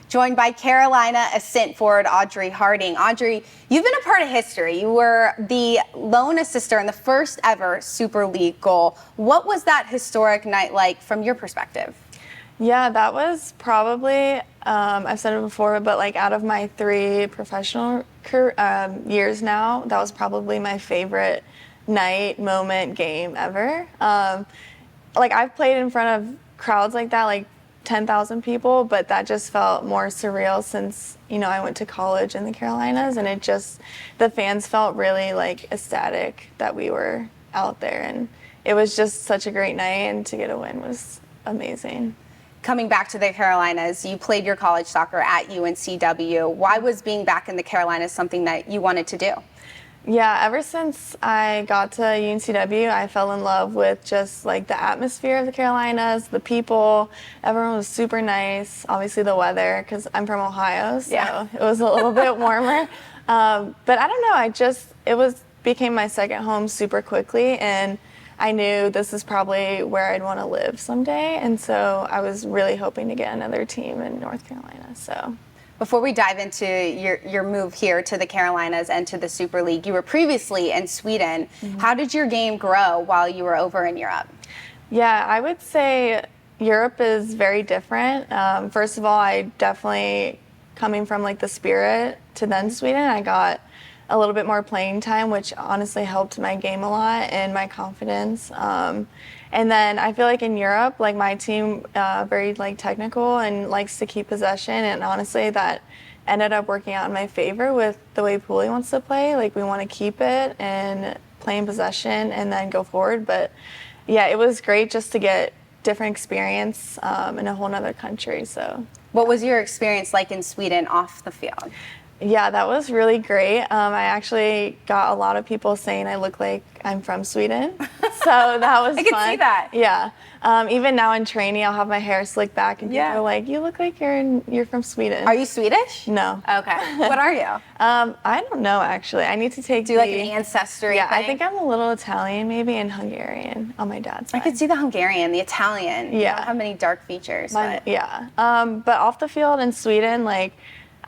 joined by Carolina Ascent forward Audrey Harding. Audrey, you've been a part of history. You were the lone assister in the first ever Super League goal. What was that historic night like from your perspective? Yeah, that was probably, I've said it before, but like out of my 3 professional years now, that was probably my favorite night, moment, game ever. Like I've played in front of crowds like that, like 10,000 people, but that just felt more surreal since, I went to college in the Carolinas, and the fans felt really like ecstatic that we were out there, and it was just such a great night, and to get a win was amazing. Coming back to the Carolinas, you played your college soccer at UNCW. Why was being back in the Carolinas something that you wanted to do? Yeah, ever since I got to UNCW, I fell in love with just like the atmosphere of the Carolinas, the people. Everyone was super nice. Obviously the weather, because I'm from Ohio, so it was a little bit warmer. But I don't know, it became my second home super quickly, and I knew this is probably where I'd want to live someday, and so I was really hoping to get another team in North Carolina. So, before we dive into your move here to the Carolinas and to the Super League, you were previously in Sweden. Mm-hmm. How did your game grow while you were over in Europe? Yeah, I would say Europe is very different. First of all, I definitely, coming from like the Spirit to then Sweden, I got a little bit more playing time, which honestly helped my game a lot and my confidence. And then I feel like in Europe, like my team, very like technical and likes to keep possession, and honestly that ended up working out in my favor with the way Pooley wants to play. Like we want to keep it and play in possession and then go forward. But yeah, it was great just to get different experience in a whole nother country. So, what was your experience like in Sweden off the field? Yeah, that was really great. I actually got a lot of people saying I look like I'm from Sweden, so that was I could fun. see that. Yeah. Even now in training, I'll have my hair slicked back, and people are like, "You look like you're from Sweden." Are you Swedish? No. Okay. What are you? I don't know actually. I need to do like an ancestry. Yeah, thing? I think I'm a little Italian, maybe, and Hungarian on my dad's side. I could see the Hungarian, the Italian. Yeah. You don't have many dark features. Yeah. But off the field in Sweden, like,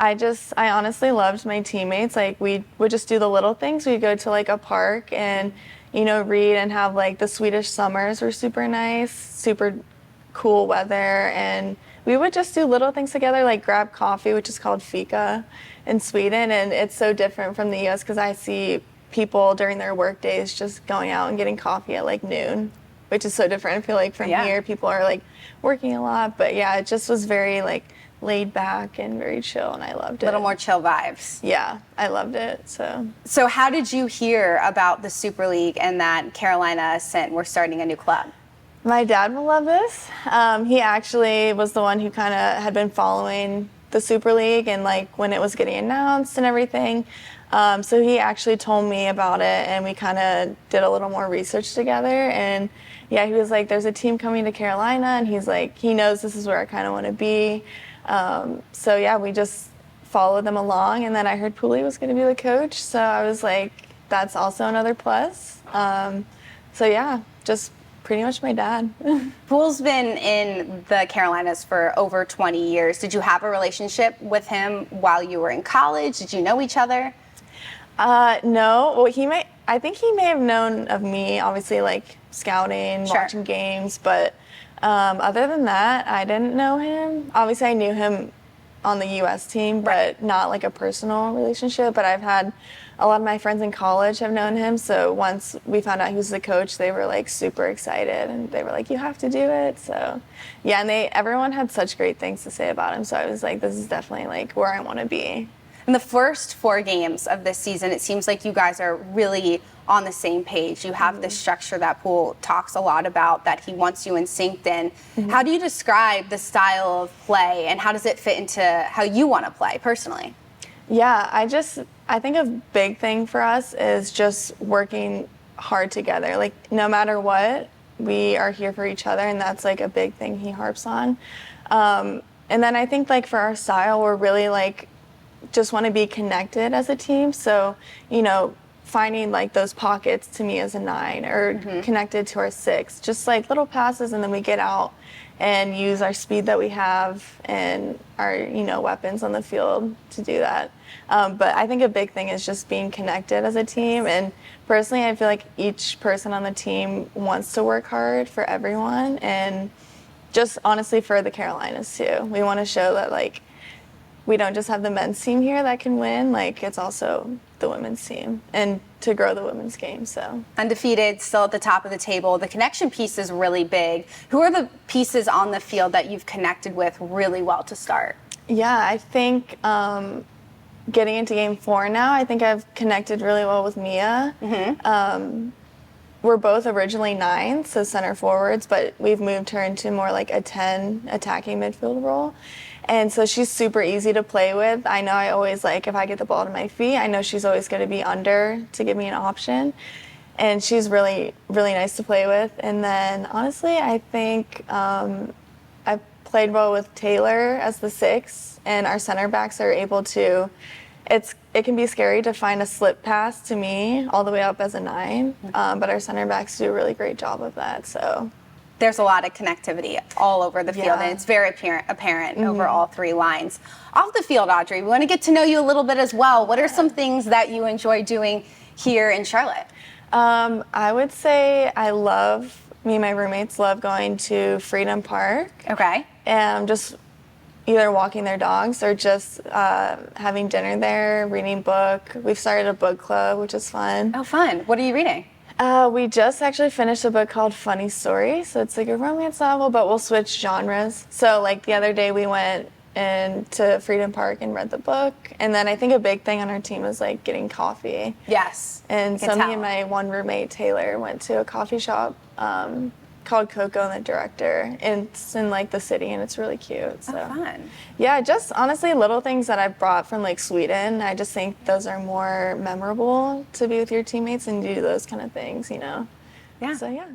I honestly loved my teammates. Like we would just do the little things. We'd go to like a park and, read and have like the Swedish summers were super nice, super cool weather. And we would just do little things together, like grab coffee, which is called fika in Sweden. And it's so different from the US because I see people during their work days just going out and getting coffee at like noon, which is so different. I feel like from here, people are like working a lot. But yeah, it just was very like laid back and very chill, and I loved it. A little more chill vibes. Yeah, I loved it. So how did you hear about the Super League and that Carolina Ascent were starting a new club? My dad will love this. He actually was the one who kind of had been following the Super League and like when it was getting announced and everything. So he actually told me about it, and we kind of did a little more research together. And yeah, he was like, there's a team coming to Carolina, and he's like, he knows this is where I kind of want to be. So yeah, we just followed them along, and then I heard Pooley was going to be the coach, so I was like, that's also another plus. So yeah, just pretty much my dad. Pool's been in the Carolinas for over 20 years. Did you have a relationship with him while you were in college? Did you know each other? No. Well, I think he may have known of me, obviously, like scouting, watching games, but other than that, I didn't know him. Obviously, I knew him on the U.S. team, but not like a personal relationship. But I've had a lot of my friends in college have known him. So once we found out he was the coach, they were like super excited, and they were like, "You have to do it." So yeah, and everyone had such great things to say about him. So I was like, "This is definitely like where I want to be." In the first 4 games of this season, it seems like you guys are really on the same page. You have this structure that Pool talks a lot about, that he wants you in synced in. Mm-hmm. How do you describe the style of play, and how does it fit into how you want to play personally? Yeah, I think a big thing for us is just working hard together. Like no matter what, we are here for each other, and that's like a big thing he harps on. And then I think like for our style, we're really like just want to be connected as a team. So, finding like those pockets to me as a 9 or connected to our 6, just like little passes, and then we get out and use our speed that we have and our, weapons on the field to do that. But I think a big thing is just being connected as a team. And personally, I feel like each person on the team wants to work hard for everyone, and just honestly for the Carolinas too. We want to show that like we don't just have the men's team here that can win, like it's also the women's team, and to grow the women's game. So undefeated, still at the top of the table. The connection piece is really big. Who are the pieces on the field that you've connected with really well to start? Yeah, I think getting into game 4 now, I think I've connected really well with Mia. We're both originally 9s, so center forwards, but we've moved her into more like a 10 attacking midfield role. And so she's super easy to play with. I know I always like, if I get the ball to my feet, I know she's always going to be under to give me an option. And she's really, really nice to play with. And then honestly, I think I've played well with Taylor as the 6, and our center backs are able to, it can be scary to find a slip pass to me all the way up as a 9, but our center backs do a really great job of that. So there's a lot of connectivity all over the field, and it's very apparent over all 3 lines. Off the field, Audrey, we want to get to know you a little bit as well. What are some things that you enjoy doing here in Charlotte? I would say me and my roommates love going to Freedom Park. Okay. And just either walking their dogs or just having dinner there, reading a book. We've started a book club, which is fun. Oh, fun. What are you reading? We just actually finished a book called Funny Story. So it's like a romance novel, but we'll switch genres. So like the other day we went into Freedom Park and read the book. And then I think a big thing on our team is like getting coffee. Yes. And so me and my one roommate, Taylor, went to a coffee shop called Coco and the Director. And it's in like the city, and it's really cute. So fun. Yeah, just honestly little things that I brought from like Sweden. I just think those are more memorable to be with your teammates and do those kind of things, Yeah. So yeah.